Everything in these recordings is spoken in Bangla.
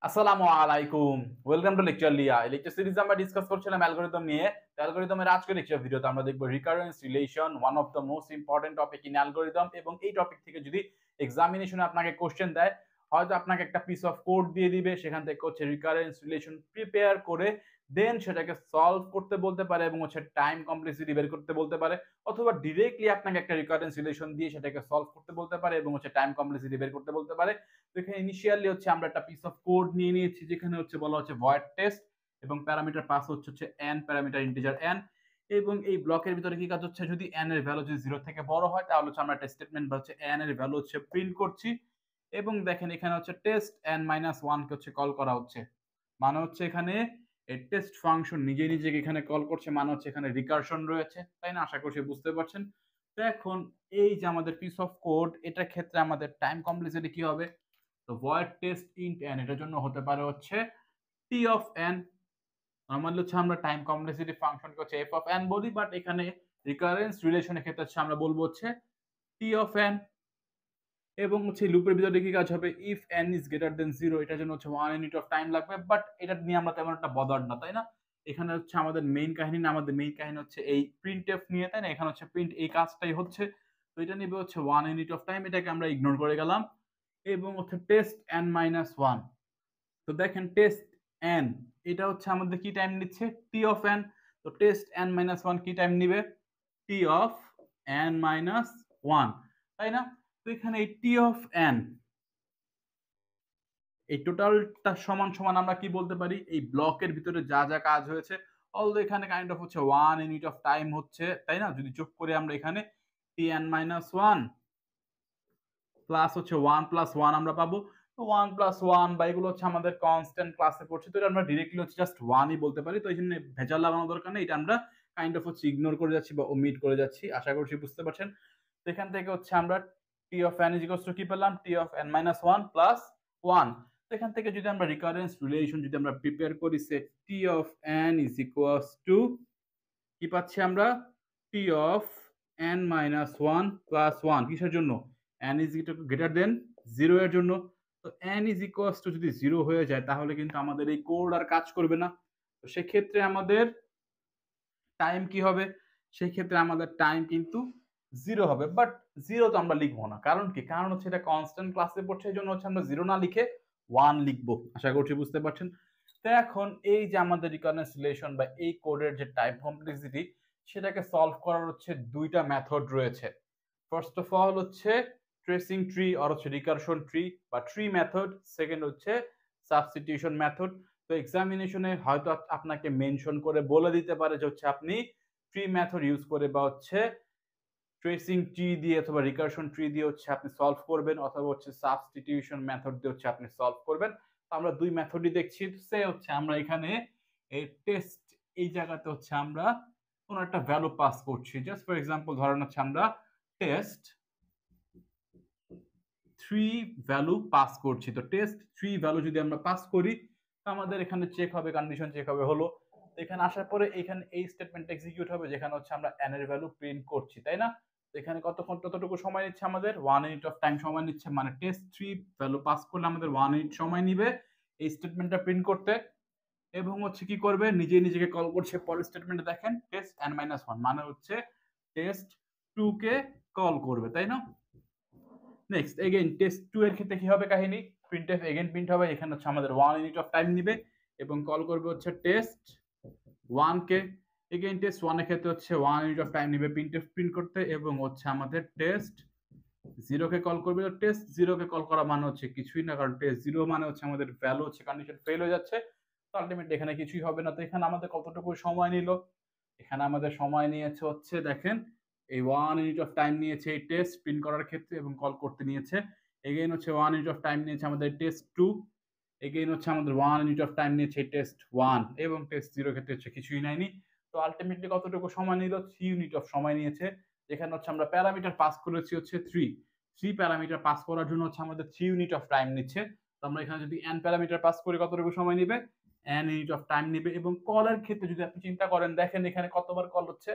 আসসালামু আলাইকুম। Welcome to Lecturelia. এই লেকচার সিরিজে আমরা ডিসকাস করছিলাম অ্যালগরিদম নিয়ে। অ্যালগরিদমের আজকের লেকচার ভিডিওতে আমরা দেখব recurrence relation, one of the most important topic in algorithm. এবং এই টপিক থেকে যদি এক্সামিনেশনে আপনাকে কোশ্চেন দেয়, হয়তো আপনাকে একটা পিস অফ কোড দিয়ে দিবে, সেখান থেকে হচ্ছে রিকারেন্স রিলেশন প্রিপেয়ার করে দেন সেটাকে সলভ করতে বলতে পারে এবং হচ্ছে টাইম কমপ্লেক্সিটি বের করতে বলতে পারে, অথবা ডিরেক্টলি আপনাকে একটা রিকারেন্স রিলেশন দিয়ে সেটাকে সলভ করতে বলতে পারে এবং হচ্ছে টাইম কমপ্লেক্সিটি বের করতে বলতে পারে। তো এখানে ইনিশিয়ালি হচ্ছে আমরা একটা পিস অফ কোড নিয়ে নিয়েছি, যেখানে হচ্ছে বলা হচ্ছে ভয়েড টেস্ট এবং প্যারামিটার পাস হচ্ছে n প্যারামিটার ইন্টিজার n। এবং এই ব্লকের ভিতরে কি কাজ হচ্ছে, যদি n এর ভ্যালু যদি 0 থেকে বড় হয় তাহলে হচ্ছে আমরা একটা স্টেটমেন্ট বা হচ্ছে n এর ভ্যালু হচ্ছে প্রিন্ট করছি। এবং দেখেন এখানে হচ্ছে টেস্ট n-1 কে হচ্ছে কল করা হচ্ছে, মানে হচ্ছে এখানে এই টেস্ট ফাংশন নিজে নিজেকে এখানে কল করছে, মানে হচ্ছে এখানে রিকারশন রয়েছে, তাই না? আশা করছি বুঝতে পারছেন। তো এখন এই যে আমাদের পিস অফ কোড, এটার ক্ষেত্রে আমাদের টাইম কমপ্লেক্সিটি কি হবে? তো void test int n এটার জন্য হতে পারে হচ্ছে t of n। নরমালি হচ্ছে আমরা টাইম কমপ্লেক্সিটি ফাংশনকে হচ্ছে f of n বলি, বাট এখানে রিকারেন্স রিলেশনের ক্ষেত্রে হচ্ছে আমরা বলবো হচ্ছে t of n। এবং হচ্ছে লুপের ভিতরে কি কাজ হবে, if n is greater than 0 এটার জন্য হচ্ছে 1 ইউনিট অফ টাইম লাগবে, বাট এটা নিয়ে আমরা তেমন একটা বদার না, তাই না? এখানে হচ্ছে আমাদের মেইন কাহিনী না, আমাদের মেইন কাহিনী হচ্ছে এই প্রিন্টএফ নিয়ে, তাই না? এখানে হচ্ছে প্রিন্ট এই কাজটাই হচ্ছে। তো এটা নেবে হচ্ছে 1 ইউনিট অফ টাইম, এটাকে আমরা ইগনোর করে গেলাম। এবং হচ্ছে টেস্ট n-1। তো দেখেন টেস্ট n এটা হচ্ছে আমাদের কি টাইম নিচ্ছে, t of n। তো টেস্ট n-1 কি টাইম নিবে, t of n-1, তাই না? তো এখানে এই t of n এই টোটালটা সমান সমান আমরা কি বলতে পারি, এই ব্লকের ভিতরে যা যা কাজ হয়েছে, অলদো এখানে কাইন্ড অফ হচ্ছে 1 ইউনিট অফ টাইম হচ্ছে, তাই না? যদি যোগ করে আমরা এখানে tn-1 প্লাস হচ্ছে 1 প্লাস 1 আমরা পাবো। তো 1 প্লাস 1 বা এগুলো হচ্ছে আমাদের কনস্ট্যান্ট ক্লাসে পড়ছে, তো এটা আমরা ডিরেক্টলি হচ্ছে জাস্ট 1ই বলতে পারি। তো এই জন্য ভেজাল লাগানোর দরকার নেই, এটা আমরা কাইন্ড অফ হচ্ছে ইগনোর করে যাচ্ছি বা ওমিট করে যাচ্ছি। আশা করছি বুঝতে পারছেন। তো এখান থেকে হচ্ছে আমরা t of n is equals to কি পেলাম, t of n-1 প্লাস 1। তো এখান থেকে যদি আমরা রিকারেন্স রিলেশন যদি আমরা প্রিপেয়ার করি, set t of n is equals to কি পাচ্ছি আমরা, t of n-1 প্লাস 1 কিসের জন্য, n is greater than 0 এর জন্য। তো n is equals to যদি 0 হয়ে যায় তাহলে কিন্তু আমাদের এই কোড আর কাজ করবে না। তো সেক্ষেত্রে আমাদের টাইম কি হবে, সেক্ষেত্রে আমাদের টাইম কিন্তু 0 হবে। বাট 0 তো আমরা লিখবো না, কারণ কি, কারণ হচ্ছে এটা কনস্ট্যান্ট ক্লাসে পড়ছে, এই জন্য হচ্ছে আমরা 0 না লিখে 1 লিখবো। আশা করছি বুঝতে পারছেন। তো এখন এই যে আমাদের রিকারেন্স রিলেশন বা এই কোডের যে টাইম কমপ্লেক্সিটি, সেটাকে সলভ করার হচ্ছে দুইটা মেথড রয়েছে। ফার্স্ট অফ অল হচ্ছে ট্রেসিং ট্রি আর হচ্ছে রিকারশন ট্রি বা ট্রি মেথড, সেকেন্ড হচ্ছে সাবস্টিটিউশন মেথড। তো এক্সামিনেশনে হয়তো আপনাকে মেনশন করে বলে দিতে পারে যে হচ্ছে আপনি ট্রি মেথড ইউজ করে বা হচ্ছে ট্রেসিং ট্রি দিয়ে অথবা রিকারশন ট্রি দিয়ে হচ্ছে আপনি সলভ করবেন, অথবা হচ্ছে সাবস্টিটিউশন মেথড দিয়ে হচ্ছে আপনি সলভ করবেন। তো আমরা দুই মেথডই দেখছি। সে হচ্ছে আমরা এখানে এই টেস্ট এই জায়গাতে হচ্ছে আমরা কোনো একটা ভ্যালু পাস করছি। জাস্ট ফর এক্সাম্পল ধরেন হচ্ছে আমরা টেস্ট 3 ভ্যালু পাস করছি। তো টেস্ট 3 ভ্যালু যদি আমরা পাস করি, তো আমাদের এখানে চেক হবে, কন্ডিশন চেক হবে হলো। এখানে আসার পরে এখানে এই স্টেটমেন্ট এক্সিকিউট হবে, যেখানে হচ্ছে আমরা n এর ভ্যালু প্রিন্ট করছি, তাই না? তো এখানে কতটুকু সময় নিচ্ছে আমাদের, 1 ইউনিট অফ টাইম সময় নিচ্ছে, মানে টেস্ট 3 ভ্যালু পাস করলে আমাদের 1 ইউনিট সময় নিবে এই স্টেটমেন্টটা প্রিন্ট করতে। এবং হচ্ছে কি করবে, নিজে নিজেকে কল করছে। পরের স্টেটমেন্টে দেখেন টেস্ট n-1 মানে হচ্ছে টেস্ট 2 কে কল করবে, তাই না? নেক্সট এগেইন টেস্ট 2 এর ক্ষেত্রে কি হবে কাহিনী, প্রিন্টএফ এগেইন প্রিন্ট হবে, এখানে হচ্ছে আমাদের 1 ইউনিট অফ টাইম নিবে এবং কল করবে হচ্ছে টেস্ট 1 কে। এগেইন টেস্ট 1 এর ক্ষেত্রে হচ্ছে 1 ইউনিট অফ টাইম নিবে প্রিন্টএফ প্রিন্ট করতে, এবং হচ্ছে আমাদের টেস্ট 0 কে কল করবে। টেস্ট 0 কে কল করা মানে হচ্ছে কিছুই না, কারণ টেস্ট 0 মানে হচ্ছে আমাদের ভ্যালু হচ্ছে কন্ডিশন ফেল হয়ে যাচ্ছে। তো আলটিমেটলি এখানে কিছুই হবে না। তো এখানে আমাদের কতটুকু সময় নিল, এখানে আমাদের সময় নিয়েছে হচ্ছে দেখেন এই 1 ইউনিট অফ টাইম নিয়েছে এই টেস্ট প্রিন্ট করার ক্ষেত্রে এবং কল করতে নিয়েছে। এগেইন হচ্ছে 1 ইউনিট অফ টাইম নিয়েছে আমাদের টেস্ট 2। এগেইন হচ্ছে আমাদের 1 ইউনিট অফ টাইম নিয়েছে টেস্ট 1, এবং টেস্ট 0 ক্ষেত্রে হচ্ছে কিছুই নেয়নি। তো আলটিমেটলি কতটুকু সময় নিল, 3 ইউনিট অফ সময় নিয়েছে। যেখানে হচ্ছে আমরা প্যারামিটার পাস করেছি হচ্ছে 3 প্যারামিটার পাস করার জন্য হচ্ছে আমাদের 3 ইউনিট অফ টাইম নিচ্ছে। তো আমরা এখানে যদি n প্যারামিটার পাস করি কতটুকু সময় নিবে, n ইউনিট অফ টাইম নিবে। এবং কলের ক্ষেত্রে যদি আপনি চিন্তা করেন, দেখেন এখানে কতবার কল হচ্ছে,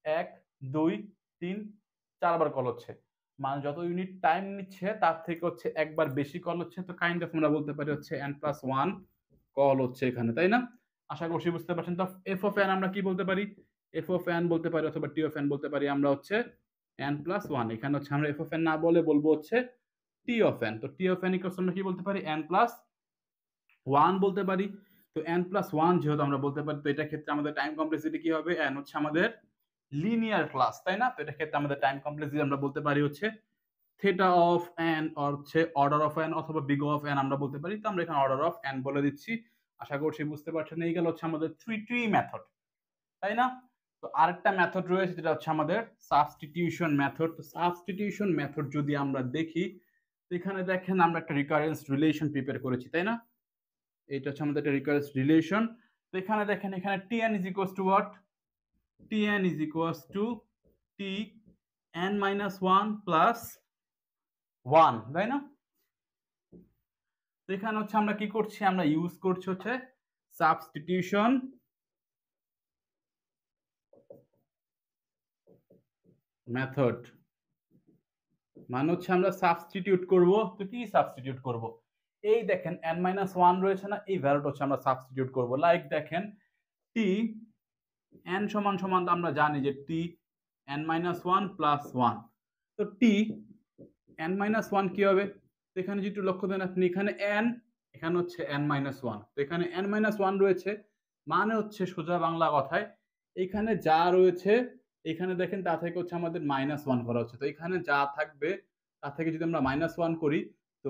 1 2 3 4 বার কল হচ্ছে। মানে যত ইউনিট টাইম নিচ্ছে তার থেকে হচ্ছে একবার বেশি কল হচ্ছে, তো কাইন্ড অফ আমরা বলতে পারি হচ্ছে n+1 কল হচ্ছে এখানে, তাই না? আশা করছি বুঝতে পারছেন। তো f of n আমরা কি বলতে পারি? f of n বলতে পারি অথবা t of n বলতে পারি আমরা হচ্ছে n+1। এখানে হচ্ছে আমরা f of n না বলে বলবো হচ্ছে t of n। তো t of n ইকুয়ালস আমরা কি বলতে পারি? n+1 বলতে পারি। তো n+1 যেহেতু আমরা বলতে পারি, তো এটা ক্ষেত্রে আমাদের টাইম কমপ্লেক্সিটি কি হবে? n হচ্ছে আমাদের লিনিয়ার ক্লাস, তাই না? তো এটা ক্ষেত্রে আমাদের টাইম কমপ্লেক্সিটি আমরা বলতে পারি হচ্ছে থিটা অফ n অর হচ্ছে অর্ডার অফ n অথবা বিগ অফ n আমরা বলতে পারি। তো আমরা এখানে অর্ডার অফ n বলে দিচ্ছি। আশা করছি বুঝতে পারছেন। এই গেল হচ্ছে আমাদের ট্রি মেথড, তাই না? তো আরেকটা মেথড রয়েছে যেটা হচ্ছে আমাদের সাবস্টিটিউশন মেথড। তো সাবস্টিটিউশন মেথড যদি আমরা দেখি, তো এখানে দেখেন আমরা একটা রিকারেন্স রিলেশন প্রিপেয়ার করেছি, তাই না? এটা হচ্ছে আমাদের একটা রিকারেন্স রিলেশন। তো এখানে দেখেন এখানে tn is equals to what? tn is equals to tn-1 plus 1, তাই না? তো এখানে হচ্ছে আমরা কি করছি? আমরা ইউজ করছি হচ্ছে সাবস্টিটিউশন মেথড। মানে হচ্ছে আমরা সাবস্টিটিউট করব। তো কি সাবস্টিটিউট করব? এই দেখেন n-1 রয়েছে না, এই ভ্যালুটা হচ্ছে আমরা সাবস্টিটিউট করব। লাইক দেখেন t n সমান সমান আমরা জানি যে t n-1 plus 1। তো t n-1 কি হবে? তো এখানে যদি একটু লক্ষ্য দেন আপনি, এখানে n, এখানে হচ্ছে n-1। তো এখানে n-1 রয়েছে, মানে হচ্ছে সোজা বাংলা কথায় এখানে যা রয়েছে এখানে দেখেন তা থেকে হচ্ছে আমাদের -1 করা হচ্ছে। তো এখানে যা থাকবে তা থেকে যদি আমরা -1 করি, তো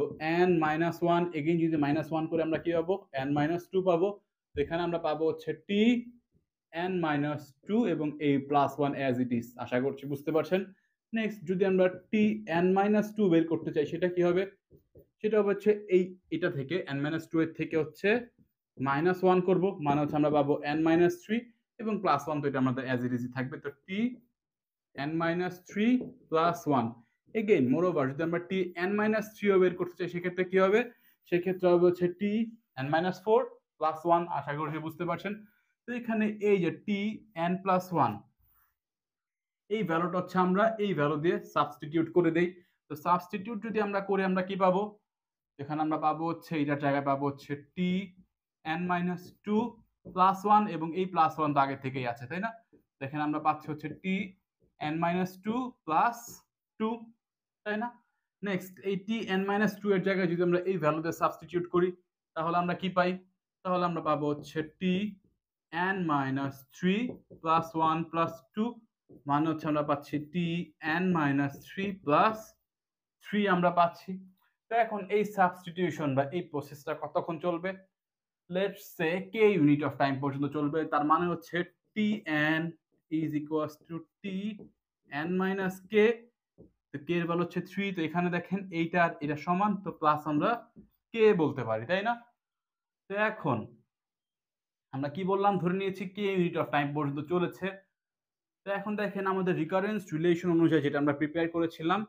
n-1 এগেইন যদি -1 করে আমরা কি পাবো? n-2 পাবো। তো এখানে আমরা পাবো হচ্ছে t n-2 এবং এই +1 অ্যাজ ইট ইজ। আশা করছি বুঝতে পারছেন। নেক্সট যদি আমরা t n-2 বের করতে চাই, সেটা কি হবে? সেটা হচ্ছে এটা থেকে n-2 এর থেকে হচ্ছে -1 করব, মানে হচ্ছে আমরা পাবো n-3 এবং +1, তো এটা আমাদের অ্যাজ ইট ইজ থাকবে। তো t n-3 +1 এগেইন মোরওভার যদি আমরা t n-3 ও বের করতে চাই, সেক্ষেত্রে কি হবে? সেক্ষেত্রে হবে হচ্ছে t n-4 +1। আশা করছি বুঝতে পারছেন। তো এখানে এই যে t n+1 এই ভ্যালুটা হচ্ছে আমরা এই ভ্যালু দিয়ে সাবস্টিটিউট করে দেই। তো সাবস্টিটিউট যদি আমরা করি আমরা কি পাবো? এখানে আমরা পাবো হচ্ছে এটার জায়গায় পাবো হচ্ছে t n-2 +1 এবং এই +1 তো আগে থেকেই আছে, তাই না? দেখেন আমরা পাচ্ছি হচ্ছে t n-2 +2, তাই না? নেক্সট এই t n-2 এর জায়গায় যদি আমরা এই ভ্যালু দিয়ে সাবস্টিটিউট করি, তাহলে আমরা কি পাই? তাহলে আমরা পাবো হচ্ছে t n-3 +1 +2, মানে হচ্ছে আমরা পাচ্ছি t n-3 +3 আমরা পাচ্ছি। তো এখন এই সাবস্টিটিউশন বা এই প্রসেসটা কতক্ষণ চলবে? Let's say k unit of time পর্যন্ত চলবে। তার মানে হচ্ছে tn is equals to tn-k। তো k এর ভ্যালু হচ্ছে 3। তো এখানে দেখেন এইটা আর এটা সমান, তো প্লাস আমরা k বলতে পারি, তাই না? তো এখন আমরা কি বললাম? ধরে নিয়েছি k ইউনিট অফ টাইম পর্যন্ত চলেছে। তো এখন দেখেন আমাদের রিকারেন্স রিলেশন অনুযায়ী যেটা আমরা প্রিপেয়ার করেছিলাম,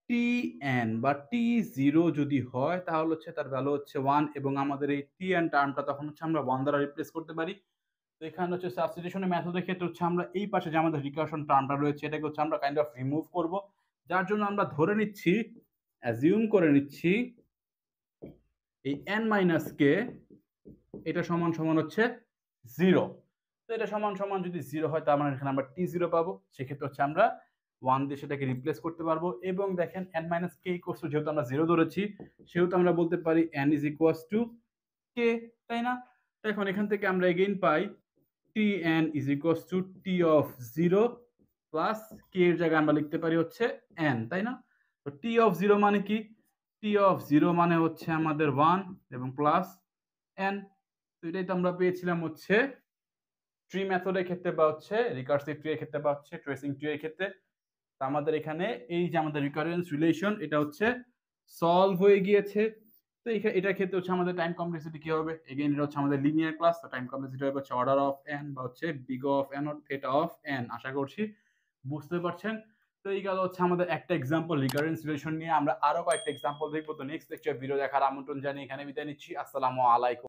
tn বা t0 যদি হয় তাহলে হচ্ছে তার ভ্যালু হচ্ছে 1 এবং আমাদের এই tn টার্মটা তখন হচ্ছে আমরা 1 দ্বারা রিপ্লেস করতে পারি। তো এখানে হচ্ছে সাবস্টিটিউশনের মেথডের ক্ষেত্রে হচ্ছে আমরা এই পাশে যে আমাদের রিকারশন টার্মটা রয়েছে এটাকে হচ্ছে আমরা কাইন্ড অফ রিমুভ করব, যার জন্য আমরা ধরে নিচ্ছি, অ্যাজিউম করে নিচ্ছি এই n-k এটা সমান সমান হচ্ছে 0। তো এটা সমান সমান যদি 0 হয় তার মানে এখানে আমরা t0 পাবো। সেক্ষেত্রে হচ্ছে আমরা 1 দিয়ে সেটাকে রিপ্লেস করতে পারবো। এবং দেখেন n-k ইকুয়ালস টু, যেহেতু আমরা 0 ধরেছি সেহেতু আমরা বলতে পারি n is equals to k, তাই না? তো এখন এখান থেকে আমরা again pi tn is equals to t of 0 plus k এর জায়গায় আমরা লিখতে পারি হচ্ছে n, তাই না? তো t of 0 মানে কি? t of 0 মানে হচ্ছে আমাদের 1 এবং প্লাস n। তো এটাই তো আমরা পেয়েছিলাম হচ্ছে ট্রি মেথডের ক্ষেত্রে বা হচ্ছে রিকার্সিভ ট্রি এর ক্ষেত্রে বা হচ্ছে ট্রেসিং ট্রি এর ক্ষেত্রে। তো আমাদের এখানে এই যে আমাদের রিকারেন্স রিলেশন এটা হচ্ছে সলভ হয়ে গিয়েছে। তো এটার ক্ষেত্রে হচ্ছে আমাদের টাইম কমপ্লেক্সিটি কি হবে? এগেইন এটা হচ্ছে আমাদের লিনিয়ার ক্লাস। তো টাইম কমপ্লেক্সিটি হবে হচ্ছে অর্ডার অফ n বা হচ্ছে big of n or theta of n। আশা করছি বুঝতে পারছেন। তো এই গেল হচ্ছে আমাদের একটা এক্সাম্পল রিকারেন্স রিলেশন নিয়ে। আমরা আরো কয়েকটা এক্সাম্পল দেখবো। তো নেক্সট লেকচার ভিডিও দেখার আমন্ত্রণ জানিয়ে এখানে বিদায় নিচ্ছি। আসসালামু আলাইকুম।